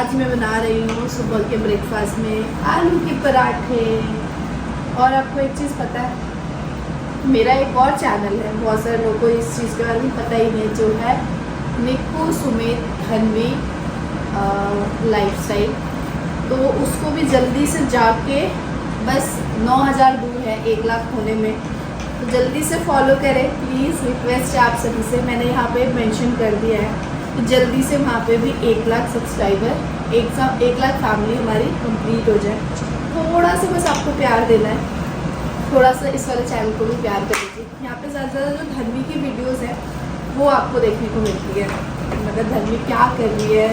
आज मैं बना रही हूँ सुबह के ब्रेकफास्ट में आलू के पराठे। और आपको एक चीज़ पता है, मेरा एक और चैनल है, बहुत सारे लोगों को इस चीज़ के बारे में पता ही नहीं, जो है निक्कू सुमित धनवी लाइफस्टाइल। तो उसको भी जल्दी से जाके, बस 9,000 दूर है 1 लाख होने में, तो जल्दी से फॉलो करें प्लीज़, रिक्वेस्ट है आप सभी से। मैंने यहाँ पे मेंशन कर दिया है कि जल्दी से वहाँ पे भी 1 लाख सब्सक्राइबर, 1 लाख फैमिली हमारी कंप्लीट हो जाए। थोड़ा सा बस आपको प्यार देना है, थोड़ा सा इस वाले चैनल को भी प्यार कर दीजिए। यहाँ पे ज़्यादा से ज़्यादा जो धनवी की वीडियोज़ हैं वो आपको देखने को मिलती है, मतलब धनवी क्या कर रही है,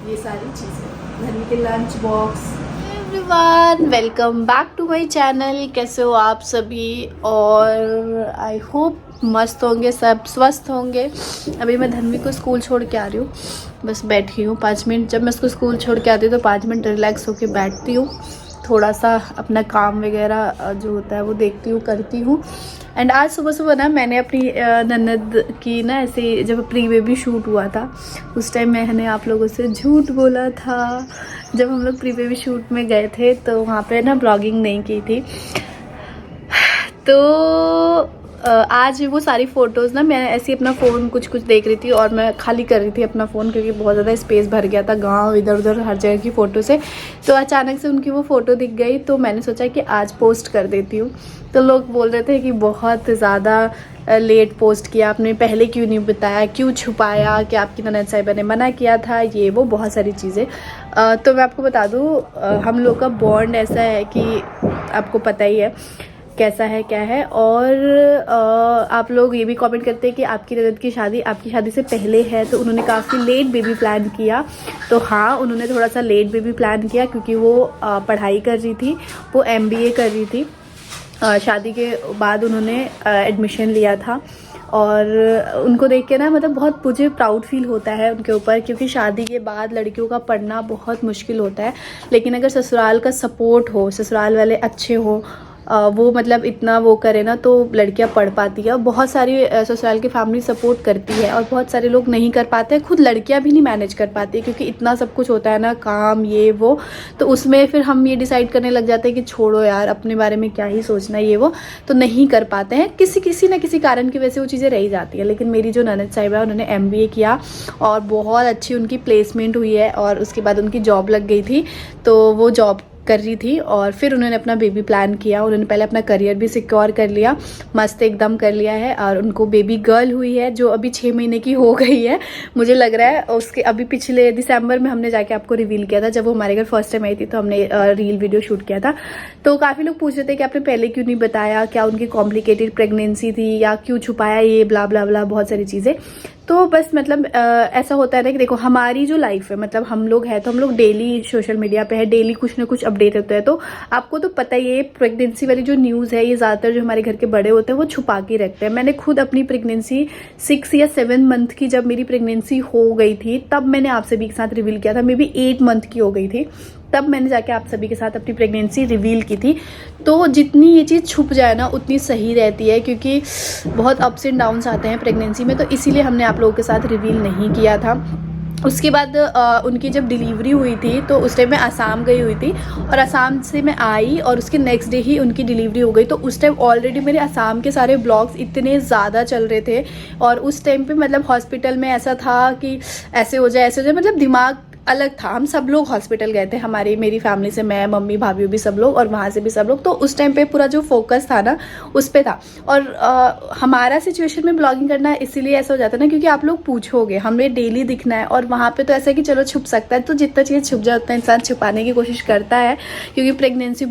ये सारी चीज़ें, धनवी के lunch box. Everyone, welcome back to my channel. कैसे हो आप सभी? और आई होप मस्त होंगे, सब स्वस्थ होंगे। अभी मैं धनवी को स्कूल छोड़ के आ रही हूँ, बस बैठी हूँ 5 मिनट। जब मैं उसको स्कूल छोड़ के आती हूँ तो 5 मिनट रिलैक्स होके बैठती हूँ, थोड़ा सा अपना काम वगैरह जो होता है वो देखती हूँ, करती हूँ। एंड आज सुबह सुबह ना मैंने अपनी ननद की ना ऐसे, जब प्री बेबी शूट हुआ था उस टाइम मैंने आप लोगों से झूठ बोला था। जब हम लोग प्री बेबी शूट में गए थे तो वहाँ पे ना ब्लॉगिंग नहीं की थी, तो आज वो सारी फ़ोटोज़ ना मैं ऐसे अपना फ़ोन कुछ देख रही थी और मैं खाली कर रही थी अपना फ़ोन, क्योंकि बहुत ज़्यादा स्पेस भर गया था गांव इधर उधर हर जगह की फ़ोटो से। तो अचानक से उनकी वो फ़ोटो दिख गई, तो मैंने सोचा कि आज पोस्ट कर देती हूँ। तो लोग बोल रहे थे कि बहुत ज़्यादा लेट पोस्ट किया आपने, पहले क्यों नहीं बताया, क्यों छुपाया, कि आपकी ननद साहिबा ने मना किया था, ये वो बहुत सारी चीज़ें। तो मैं आपको बता दूँ, हम लोग का बॉन्ड ऐसा है कि आपको पता ही है कैसा है क्या है। और आप लोग ये भी कमेंट करते हैं कि आपकी ननद की शादी आपकी शादी से पहले है, तो उन्होंने काफ़ी लेट बेबी प्लान किया। तो हाँ, उन्होंने थोड़ा सा लेट बेबी प्लान किया, क्योंकि वो पढ़ाई कर रही थी, वो MBA कर रही थी। शादी के बाद उन्होंने एडमिशन लिया था। और उनको देख के ना मतलब बहुत मुझे प्राउड फील होता है उनके ऊपर, क्योंकि शादी के बाद लड़कियों का पढ़ना बहुत मुश्किल होता है। लेकिन अगर ससुराल का सपोर्ट हो, ससुराल वाले अच्छे हो, वो मतलब इतना वो करे ना, तो लड़कियां पढ़ पाती है। और बहुत सारी ससुराल की फैमिली सपोर्ट करती है, और बहुत सारे लोग नहीं कर पाते हैं, खुद लड़कियां भी नहीं मैनेज कर पाती, क्योंकि इतना सब कुछ होता है ना, काम ये वो। तो उसमें फिर हम ये डिसाइड करने लग जाते हैं कि छोड़ो यार, अपने बारे में क्या ही सोचना, ये वो, तो नहीं कर पाते हैं। किसी ना किसी कारण की वजह से वो चीज़ें रह जाती है। लेकिन मेरी जो ननद साहिबा है, उन्होंने MBA किया और बहुत अच्छी उनकी प्लेसमेंट हुई है, और उसके बाद उनकी जॉब लग गई थी। तो वो जॉब कर रही थी और फिर उन्होंने अपना बेबी प्लान किया। उन्होंने पहले अपना करियर भी सिक्योर कर लिया, मस्त एकदम कर लिया है। और उनको बेबी गर्ल हुई है, जो अभी 6 महीने की हो गई है मुझे लग रहा है। उसके अभी पिछले दिसंबर में हमने जाके आपको रिवील किया था, जब वो हमारे घर फर्स्ट टाइम आई थी, तो हमने रील वीडियो शूट किया था। तो काफ़ी लोग पूछ रहे थे कि आपने पहले क्यों नहीं बताया, क्या उनकी कॉम्प्लिकेटेड प्रेगनेंसी थी, या क्यों छुपाया, ये ब्ला ब्ला ब्ला बहुत सारी चीज़ें। तो बस मतलब ऐसा होता है ना कि देखो, हमारी जो लाइफ है, मतलब हम लोग हैं तो हम लोग डेली सोशल मीडिया पे है, डेली कुछ ना कुछ अपडेट होता है। तो आपको तो पता ही है, प्रेगनेंसी वाली जो न्यूज़ है, ये ज़्यादातर जो हमारे घर के बड़े होते हैं वो छुपा के रखते हैं। मैंने खुद अपनी प्रेगनेंसी 6 या 7 मंथ की, जब मेरी प्रेगनेंसी हो गई थी, तब मैंने आप सभी के साथ रिवील किया था। मे बी 8 मंथ की हो गई थी, तब मैंने जाके आप सभी के साथ अपनी प्रेगनेंसी रिवील की थी। तो जितनी ये चीज़ छुप जाए ना, उतनी सही रहती है, क्योंकि बहुत अप्स एंड डाउन्स आते हैं प्रेगनेंसी में। तो इसीलिए हमने आप लोगों के साथ रिवील नहीं किया था। उसके बाद उनकी जब डिलीवरी हुई थी, तो उस टाइम मैं आसाम गई हुई थी, और आसाम से मैं आई और उसके नेक्स्ट डे ही उनकी डिलीवरी हो गई। तो उस टाइम ऑलरेडी मेरे आसाम के सारे ब्लॉग्स इतने ज़्यादा चल रहे थे, और उस टाइम पे मतलब हॉस्पिटल में ऐसा था कि ऐसे हो जाए, मतलब दिमाग अलग था। हम सब लोग हॉस्पिटल गए थे, हमारी मेरी फैमिली से, मैं, मम्मी, भाभी भी सब लोग, और वहाँ से भी सब लोग। तो उस टाइम पे पूरा जो फोकस था ना उस पे था। और हमारा सिचुएशन में ब्लॉगिंग करना इसीलिए ऐसा हो जाता है ना, क्योंकि आप लोग पूछोगे, हमें डेली दिखना है। और वहाँ पे तो ऐसा है कि चलो छुप सकता है, तो जितना चीज़ छुप जाए उतना इंसान छुपाने की कोशिश करता है, क्योंकि प्रेगनेंसी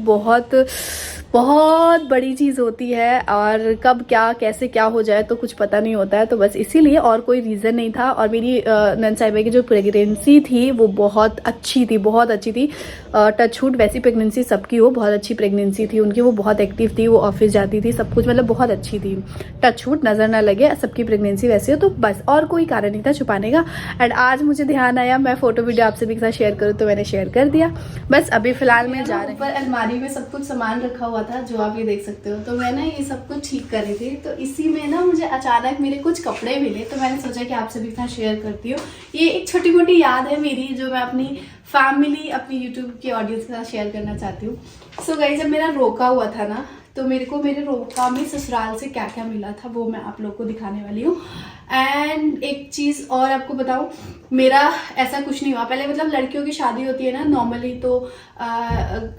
बहुत बड़ी चीज़ होती है, और कब क्या कैसे क्या हो जाए तो कुछ पता नहीं होता है। तो बस इसीलिए, और कोई रीज़न नहीं था। और मेरी ननद साहिबा की जो प्रेगनेंसी थी वो बहुत अच्छी थी, बहुत अच्छी थी। टचवुड, वैसी प्रेगनेंसी सबकी हो, बहुत अच्छी प्रेगनेंसी थी उनकी। वो बहुत एक्टिव थी, वो ऑफिस जाती थी, सब कुछ मतलब बहुत अच्छी थी। टचवुड, नज़र ना लगे, सबकी प्रेगनेंसी वैसी हो। तो बस और कोई कारण नहीं था छुपाने का। एंड आज मुझे ध्यान आया मैं फ़ोटो वीडियो आप सभी के साथ शेयर करूँ, तो मैंने शेयर कर दिया। बस अभी फ़िलहाल मैं जा रही हूँ, ऊपर अलमारी में सब कुछ सामान रखा हुआ हुआ था जो आप ये देख सकते हो। तो मैं ना ये सब कुछ ठीक कर रही थी, तो इसी में ना मुझे अचानक मेरे कुछ कपड़े मिले, तो मैंने सोचा कि आपसे भी इतना शेयर करती हूँ। ये एक छोटी मोटी याद है मेरी जो मैं अपनी फैमिली, अपनी यूट्यूब की ऑडियंस के साथ शेयर करना चाहती हूँ। सो गाइस, जब मेरा रोका हुआ था ना, तो मेरे को मेरे रोका में ससुराल से क्या क्या मिला था वो मैं आप लोग को दिखाने वाली हूँ। एंड एक चीज़ और आपको बताऊँ, मेरा ऐसा कुछ नहीं हुआ। पहले मतलब लड़कियों की शादी होती है ना नॉर्मली, तो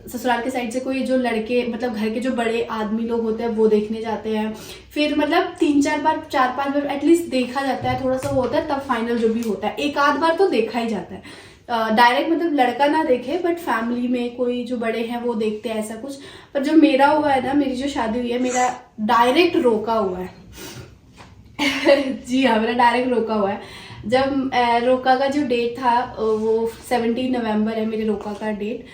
ससुराल के साइड से कोई जो लड़के मतलब घर के जो बड़े आदमी लोग होते हैं वो देखने जाते हैं। फिर मतलब 3-4 बार 4-5 बार एटलीस्ट देखा जाता है, थोड़ा सा वो होता है, तब फाइनल जो भी होता है। एक आध बार तो देखा ही जाता है, डायरेक्ट मतलब लड़का ना देखे बट फैमिली में कोई जो बड़े हैं वो देखते हैं, ऐसा कुछ। पर जो मेरा हुआ है ना, मेरी जो शादी हुई है, मेरा डायरेक्ट रोका हुआ है। जी हाँ, मेरा डायरेक्ट रोका हुआ है। जब रोका का जो डेट था वो 17 नवंबर है मेरे रोका का डेट,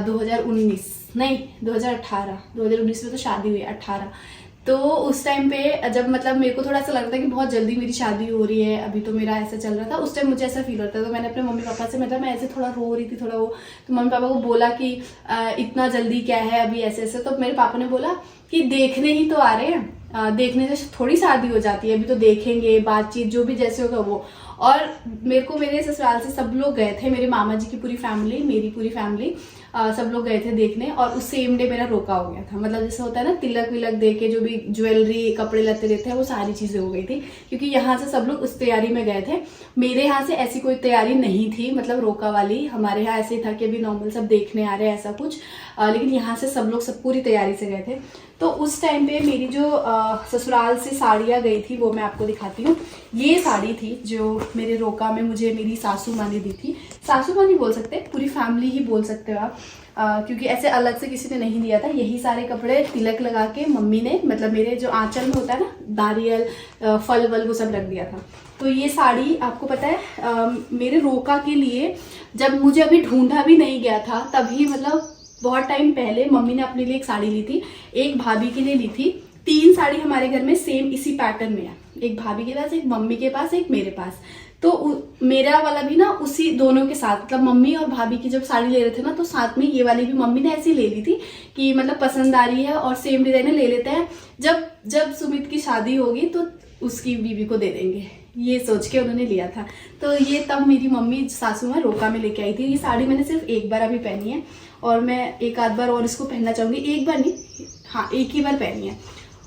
2019 नहीं 2019 में तो शादी हुई है 18। तो उस टाइम पे जब मतलब मेरे को थोड़ा सा लगता है कि बहुत जल्दी मेरी शादी हो रही है, अभी तो मेरा ऐसा चल रहा था, उस टाइम मुझे ऐसा फील होता था। तो मैंने अपने मम्मी पापा से, मतलब मैं ऐसे थोड़ा रो रही थी थोड़ा वो, तो मम्मी पापा को बोला कि इतना जल्दी क्या है अभी ऐसे ऐसे। तो मेरे पापा ने बोला कि देखने ही तो आ रहे हैं, देखने से थोड़ी शादी हो जाती है, अभी तो देखेंगे, बातचीत जो भी जैसे होगा वो। और मेरे को मेरे ससुराल से सब लोग गए थे, मेरे मामा जी की पूरी फैमिली, मेरी पूरी फैमिली, सब लोग गए थे देखने। और उस सेम डे मेरा रोका हो गया था। मतलब जैसे होता है ना, तिलक विलक दे के जो भी ज्वेलरी कपड़े लत्ते देते हैं वो सारी चीजें हो गई थी, क्योंकि यहाँ से सब लोग उस तैयारी में गए थे। मेरे यहाँ से ऐसी कोई तैयारी नहीं थी, मतलब रोका वाली। हमारे यहाँ ऐसे था कि अभी नॉर्मल सब देखने आ रहे हैं ऐसा कुछ, लेकिन यहाँ से सब लोग सब पूरी तैयारी से गए थे। तो उस टाइम पे मेरी जो ससुराल से साड़ियाँ गई थी वो मैं आपको दिखाती हूँ। ये साड़ी थी जो मेरे रोका में मुझे मेरी सासू माँ ने दी थी। सासू माँ नहीं बोल सकते, पूरी फैमिली ही बोल सकते हो आप, क्योंकि ऐसे अलग से किसी ने नहीं दिया था। यही सारे कपड़े तिलक लगा के मम्मी ने, मतलब मेरे जो आंचल में होता है ना नारियल फल वल, वो सब रख दिया था। तो ये साड़ी आपको पता है मेरे रोका के लिए, जब मुझे अभी ढूंढा भी नहीं गया था तभी, मतलब बहुत टाइम पहले मम्मी ने अपने लिए एक साड़ी ली थी, एक भाभी के लिए ली थी। 3 साड़ी हमारे घर में सेम इसी पैटर्न में है, एक भाभी के पास, एक मम्मी के पास, एक मेरे पास। तो मेरा वाला भी ना उसी दोनों के साथ, मतलब मम्मी और भाभी की जब साड़ी ले रहे थे ना, तो साथ में ये वाली भी मम्मी ने ऐसी ले ली थी कि मतलब पसंद आ रही है और सेम डिजाइन ले लेते हैं, जब सुमित की शादी होगी तो उसकी बीवी को दे देंगे, ये सोच के उन्होंने लिया था। तो ये तब मेरी मम्मी सासू माँ रोका में लेके आई थी। ये साड़ी मैंने सिर्फ एक बार अभी पहनी है, और मैं एक आध बार और इसको पहनना चाहूँगी। एक बार नहीं, हाँ एक ही बार पहनी है।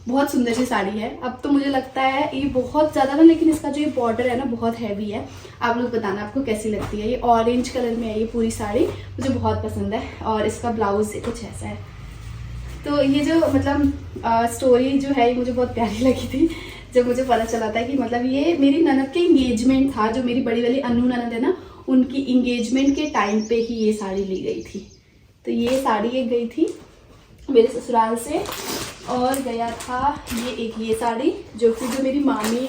बहुत सुंदर सी साड़ी है। अब तो मुझे लगता है ये बहुत ज़्यादा ना, लेकिन इसका जो ये बॉर्डर है ना बहुत हैवी है। आप लोग बताना आपको कैसी लगती है। ये ऑरेंज कलर में है ये पूरी साड़ी, मुझे बहुत पसंद है। और इसका ब्लाउज कुछ ऐसा है। तो ये जो मतलब स्टोरी जो है ये मुझे बहुत प्यारी लगी थी, जब मुझे पता चला था कि मतलब ये मेरी ननद के इंगेजमेंट था, जो मेरी बड़ी वाली अनु ननद है ना, उनकी इंगेजमेंट के टाइम पे ही ये साड़ी ली गई थी। तो ये साड़ी एक गई थी मेरे ससुराल से, और गया था ये साड़ी जो कि जो मेरी मामी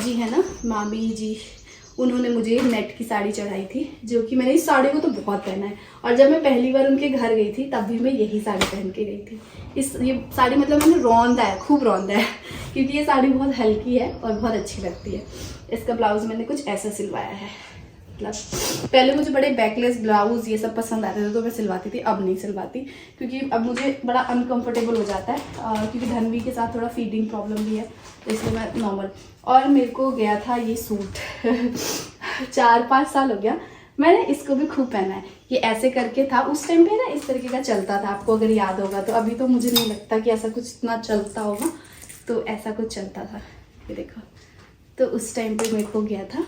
जी है ना, मामी जी, उन्होंने मुझे नेट की साड़ी चढ़ाई थी, जो कि मैंने इस साड़ी को तो बहुत पहना है। और जब मैं पहली बार उनके घर गई थी तब भी मैं यही साड़ी पहन के गई थी। ये साड़ी मतलब मैंने रौंदा है, खूब रौंदा है, क्योंकि ये साड़ी बहुत हल्की है और बहुत अच्छी लगती है। इसका ब्लाउज मैंने कुछ ऐसा सिलवाया है। मतलब पहले मुझे बड़े बैकलेस ब्लाउज ये सब पसंद आते थे तो मैं सिलवाती थी, अब नहीं सिलवाती, क्योंकि अब मुझे बड़ा अनकंफर्टेबल हो जाता है, क्योंकि धनवी के साथ थोड़ा फीडिंग प्रॉब्लम भी है, तो इसलिए मैं नॉर्मल। और मेरे को गया था ये सूट 4-5 साल हो गया, मैंने इसको भी खूब पहना है। ये ऐसे करके था उस टाइम पे ना, इस तरीके का चलता था, आपको अगर याद होगा तो। अभी तो मुझे नहीं लगता कि ऐसा कुछ इतना चलता होगा, तो ऐसा कुछ चलता था, ये देखो। तो उस टाइम पे मेरे को गया था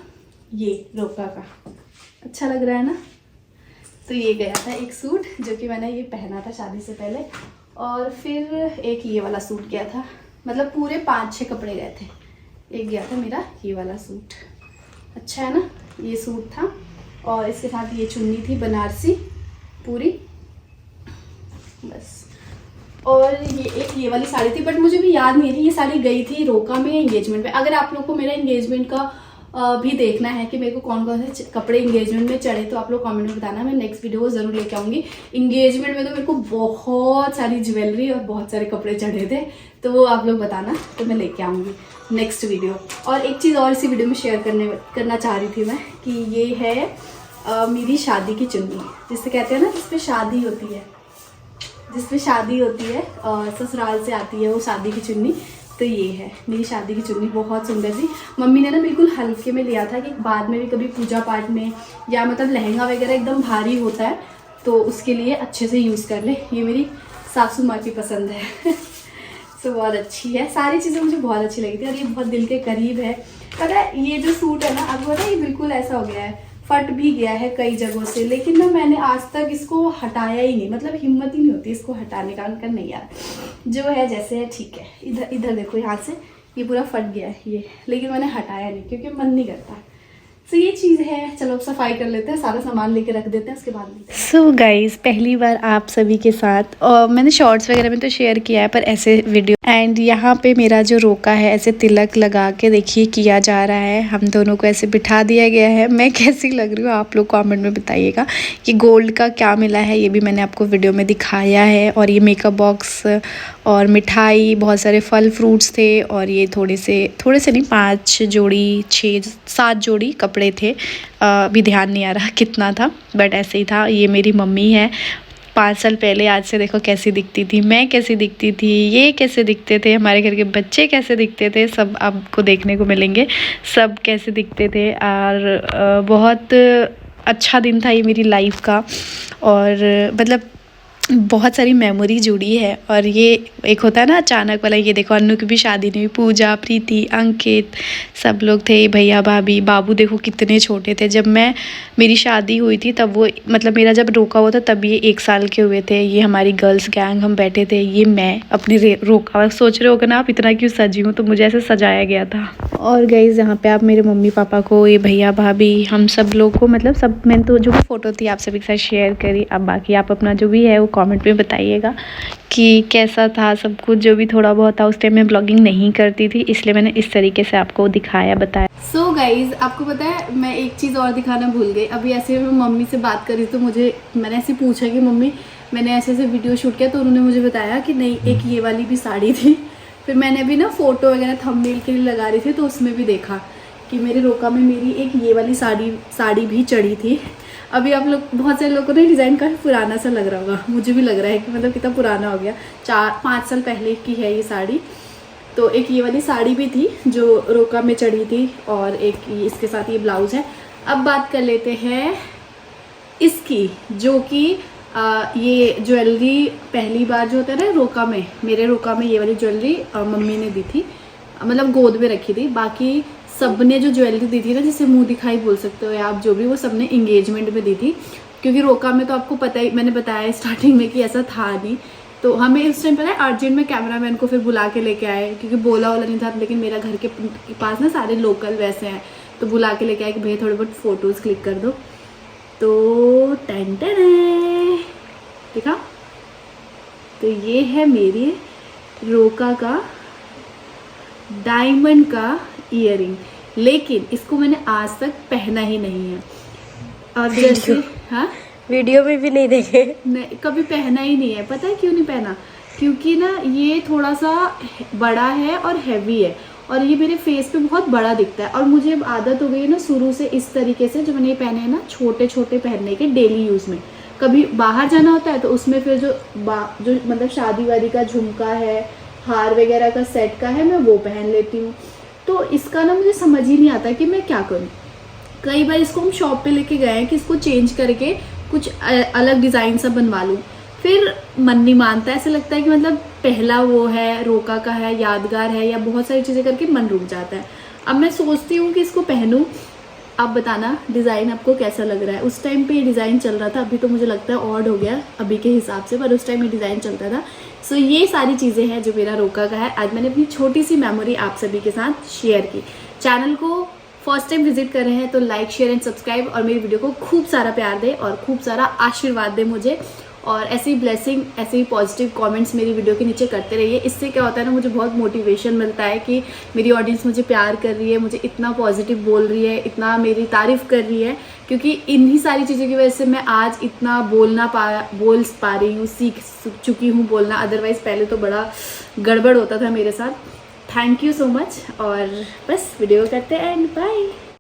ये रोका का, अच्छा लग रहा है ना। तो ये गया था एक सूट जो कि मैंने ये पहना था शादी से पहले। और फिर एक ये वाला सूट गया था, मतलब पूरे 5-6 कपड़े गए थे। एक गया था मेरा ये वाला सूट, अच्छा है ना, ये सूट था। और इसके साथ ये चुन्नी थी बनारसी पूरी, बस। और ये वाली साड़ी थी, बट मुझे भी याद नहीं थी ये साड़ी गई थी रोका में एंगेजमेंट में। अगर आप लोग को मेरा एंगेजमेंट का भी देखना है कि मेरे को कौन कौन से कपड़े एंगेजमेंट में चढ़े, तो आप लोग कमेंट में बताना, मैं नेक्स्ट वीडियो जरूर लेके आऊंगी। एंगेजमेंट में तो मेरे को बहुत सारी ज्वेलरी और बहुत सारे कपड़े चढ़े थे, तो वो आप लोग बताना, तो मैं लेके आऊंगी नेक्स्ट वीडियो। और एक चीज़ और इसी वीडियो में शेयर करना चाह रही थी मैं, कि ये है मेरी शादी की चुन्नी, जिससे कहते हैं ना जिसपे शादी होती है, जिसपे शादी होती है और ससुराल से आती है वो शादी की चुन्नी। तो ये है मेरी शादी की चुन्नी, बहुत सुंदर सी। मम्मी ने ना बिल्कुल हल्के में लिया था कि बाद में भी कभी पूजा पाठ में या मतलब लहंगा वगैरह एकदम भारी होता है तो उसके लिए अच्छे से यूज़ कर ले। ये मेरी सासू माँ की पसंद है। तो बहुत अच्छी है, सारी चीज़ें मुझे बहुत अच्छी लगी थी और ये बहुत दिल के करीब है। पता है ये जो सूट है ना, आपको पता है ये बिल्कुल ऐसा हो गया है, फट भी गया है कई जगहों से, लेकिन ना मैंने आज तक इसको हटाया ही नहीं, मतलब हिम्मत ही नहीं होती इसको हटाने का। उनका नहीं यार, जो है जैसे है ठीक है। इधर इधर देखो, यहाँ से ये पूरा फट गया है ये, लेकिन मैंने हटाया नहीं क्योंकि मन नहीं करता। तो ये चीज़ है। चलो सफाई कर लेते हैं, सारा सामान लेके रख देते हैं, उसके बाद मिलते हैं। सो गाइज, पहली बार आप सभी के साथ, और मैंने शॉर्ट्स वगैरह में तो शेयर किया है पर ऐसे वीडियो, एंड यहाँ पे मेरा जो रोका है ऐसे तिलक लगा के देखिए किया जा रहा है। हम दोनों को ऐसे बिठा दिया गया है। मैं कैसी लग रही हूँ आप लोग कमेंट में बताइएगा। कि गोल्ड का क्या मिला है ये भी मैंने आपको वीडियो में दिखाया है। और ये मेकअप बॉक्स और मिठाई, बहुत सारे फल फ्रूट्स थे, और ये थोड़े से नहीं 5 जोड़ी 6-7 जोड़ी कपड़े थे। अभी ध्यान नहीं आ रहा कितना था, बट ऐसे ही था। ये मेरी मम्मी है 5 साल पहले आज से देखो कैसी दिखती थी, मैं कैसी दिखती थी, ये कैसे दिखते थे, हमारे घर के बच्चे कैसे दिखते थे, सब आपको देखने को मिलेंगे, सब कैसे दिखते थे। और बहुत अच्छा दिन था ये मेरी लाइफ का, और मतलब बहुत सारी मेमोरी जुड़ी है। और ये एक होता है ना अचानक वाला। ये देखो अन्नू की भी शादी नहीं हुई, पूजा, प्रीति, अंकित सब लोग थे, भैया भाभी, बाबू देखो कितने छोटे थे जब मेरी शादी हुई थी। तब वो मतलब मेरा जब रोका हुआ था तब ये 1 साल के हुए थे। ये हमारी गर्ल्स गैंग हम बैठे थे, ये मैं अपनी रोका। सोच रहे होगा ना आप इतना क्यों सजी हूँ, तो मुझे ऐसे सजाया गया था। और गाइस यहाँ पे आप मेरे मम्मी पापा को, ये भैया भाभी, हम सब लोग को, मतलब सब, मैंने तो जो भी फ़ोटो थी आप सभी के साथ शेयर करी। अब बाकी आप अपना जो भी है वो कमेंट में बताइएगा कि कैसा था सब कुछ। जो भी थोड़ा बहुत था, उस टाइम मैं ब्लॉगिंग नहीं करती थी इसलिए मैंने इस तरीके से आपको दिखाया, बताया। सो गाइज, आपको पता है मैं एक चीज़ और दिखाना भूल गई। अभी ऐसे मैं मम्मी से बात करी तो मैंने ऐसे पूछा कि मम्मी मैंने ऐसे वीडियो शूट किया, तो उन्होंने मुझे बताया कि नहीं एक ये वाली भी साड़ी थी। फिर मैंने अभी ना फ़ोटो वगैरह थंबनेल के लिए लगा रही थी तो उसमें भी देखा कि मेरे रोका में मेरी एक ये वाली साड़ी भी चढ़ी थी। अभी आप लोग, बहुत सारे लोगों को ना डिज़ाइन काफ़ी पुराना सा लग रहा होगा, मुझे भी लग रहा है कि मतलब कितना पुराना हो गया। 4-5 साल पहले की है ये साड़ी। तो एक ये वाली साड़ी भी थी जो रोका में चढ़ी थी, और एक इसके साथ ये ब्लाउज़ है। अब बात कर लेते हैं इसकी, जो कि ये ज्वेलरी पहली बार जो होता है ना रोका में, मेरे रोका में ये वाली ज्वेलरी मम्मी ने दी थी, मतलब गोद में रखी थी। बाकी सबने जो ज्वेलरी दी थी ना, जिसे मुंह दिखाई बोल सकते हो या आप जो भी, वो सबने इंगेजमेंट में दी थी। क्योंकि रोका में तो आपको पता ही, मैंने बताया स्टार्टिंग में कि ऐसा था नहीं। तो हमें उस टाइम पता है अर्जेंट में कैमरामैन को फिर बुला के लेके आए, क्योंकि बोला नहीं था। लेकिन मेरा घर के पास ना सारे लोकल वैसे हैं, तो बुला के लेके आए कि भैया थोड़े बहुत फ़ोटोज़ क्लिक कर दो। तो टेन देखा, तो ये है मेरे रोका का डायमंड का ईयरिंग, लेकिन इसको मैंने आज तक पहना ही नहीं है। और जैसे हाँ, वीडियो में भी नहीं देखे, नहीं कभी पहना ही नहीं है। पता है क्यों नहीं पहना? क्योंकि ना ये थोड़ा सा बड़ा है और हैवी है, और ये मेरे फेस पे बहुत बड़ा दिखता है। और मुझे अब आदत हो गई है ना शुरू से इस तरीके से, जो मैंने ये पहने हैं ना छोटे छोटे पहनने के, डेली यूज़ में। कभी बाहर जाना होता है तो उसमें फिर जो मतलब शादी वादी का झुमका है, हार वगैरह का सेट का है, मैं वो पहन लेती हूँ। तो इसका ना मुझे समझ ही नहीं आता कि मैं क्या करूँ। कई बार इसको हम शॉप पे लेके गए हैं कि इसको चेंज करके कुछ अलग डिज़ाइन सा बनवा लूँ, फिर मन नहीं मानता। ऐसे लगता है कि मतलब पहला वो है, रोका का है, यादगार है, या बहुत सारी चीज़ें करके मन रुक जाता है। अब मैं सोचती हूँ कि इसको पहनूँ। आप बताना डिज़ाइन आपको कैसा लग रहा है। उस टाइम पे ये डिज़ाइन चल रहा था, अभी तो मुझे लगता है ऑड हो गया अभी के हिसाब से, पर उस टाइम ये डिज़ाइन चलता था। सो ये सारी चीज़ें हैं जो मेरा रोका का है। आज मैंने अपनी छोटी सी मेमोरी आप सभी के साथ शेयर की। चैनल को फर्स्ट टाइम विजिट कर रहे हैं तो लाइक, शेयर एंड सब्सक्राइब, और मेरी वीडियो को खूब सारा प्यार दे और खूब सारा आशीर्वाद दे मुझे। और ऐसे ही ब्लेसिंग, ऐसे ही पॉजिटिव कमेंट्स मेरी वीडियो के नीचे करते रहिए। इससे क्या होता है ना, मुझे बहुत मोटिवेशन मिलता है कि मेरी ऑडियंस मुझे प्यार कर रही है, मुझे इतना पॉजिटिव बोल रही है, इतना मेरी तारीफ़ कर रही है। क्योंकि इन्हीं सारी चीज़ों की वजह से मैं आज इतना बोल पा रही हूँ, सीख चुकी हूँ बोलना। अदरवाइज़ पहले तो बड़ा गड़बड़ होता था मेरे साथ। Thank you so much. और बस वीडियो करते हैं एंड बाय।